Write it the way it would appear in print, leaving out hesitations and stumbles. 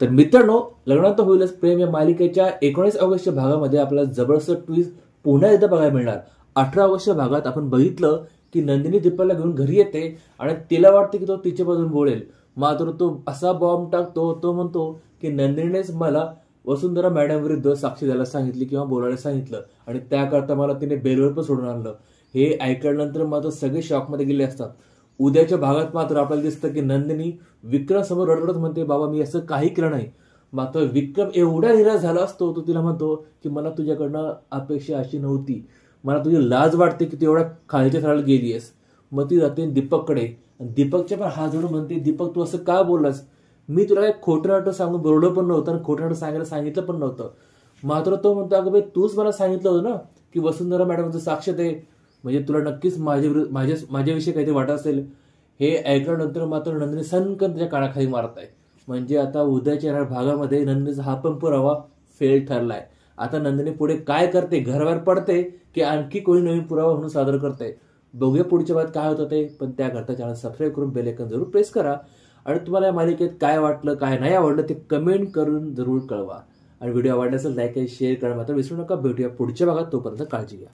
तर मित्रांनो, लग्नात होईलच प्रेम या मालिकेच्या 19 ऑगस्टच्या भागामध्ये आपल्याला जबरदस्त ट्विस्ट पुन्हा एकदा बघायला मिळणार. 18 ऑगस्टच्या भागात आपण बघितलं की नंदिनी दीपाला घेऊन घरी येते आणि तिला वाटते की तो तिच्या बाजून बोलेल, मात्र तो असा बॉम्ब टाकतो. तो म्हणतो की नंदिनीनेच मला वसुंधरा मॅडम विरुद्ध साक्षी द्यायला सांगितली किंवा बोलायला सांगितलं आणि त्याकरता मला तिने बेलवर पण सोडून आणलं. हे ऐकल्यानंतर मात्र सगळे शॉकमध्ये गेले असतात. उद्याच्या भागात मात्र आपल्याला दिसतं की नंदिनी विक्रम समोर रडरडत म्हणते, बाबा मी असं काही केलं नाही. मात्र विक्रम एवढा निराश झाला असतो, तो तिला म्हणतो की मला तुझ्याकडनं अपेक्षा अशी नव्हती, मला तुझी लाज वाटते की तू एवढ्या खालच्या थराला गेलीयस. मग ती जाते दीपककडे, दीपकच्या पण हात जोडून म्हणते, दीपक तू असं का बोललास, मी तुला काही खोटं नाटं सांगून बोलवलं पण नव्हतं आणि खोटं नाटं सांगायला सांगितलं पण नव्हतं. मात्र तो म्हणतो, अगं बाई तूच मला सांगितलं होतं ना की वसुंधरा मॅडमचं साक्षात आहे, म्हणजे तुला नक्कीच माझ्याविषयी काहीतरी वाटत असेल. हे ऐकल्यानंतर मात्र नंदिनी सनकन त्याच्या कानाखाली मारत आहे. म्हणजे आता उद्याच्या येणाऱ्या भागामध्ये नंदिनीचा हा पण पुरावा फेल ठरलाय. आता नंदिनी पुढे काय करते, घरावर पडते की आणखी कोणी नवीन पुरावा म्हणून सादर करते, बघूया पुढच्या भागात काय होतं ते. पण त्याकरता चॅनल सबस्क्राईब करून बेल आयकॉन जरूर प्रेस करा आणि तुम्हाला या मालिकेत काय वाटलं काय नाही आवडलं ते कमेंट करून जरूर कळवा आणि व्हिडिओ आवडला असेल लाईक आणि शेअर करा मात्र विसरू नका. भेटूया पुढच्या भागात, तोपर्यंत काळजी घ्या.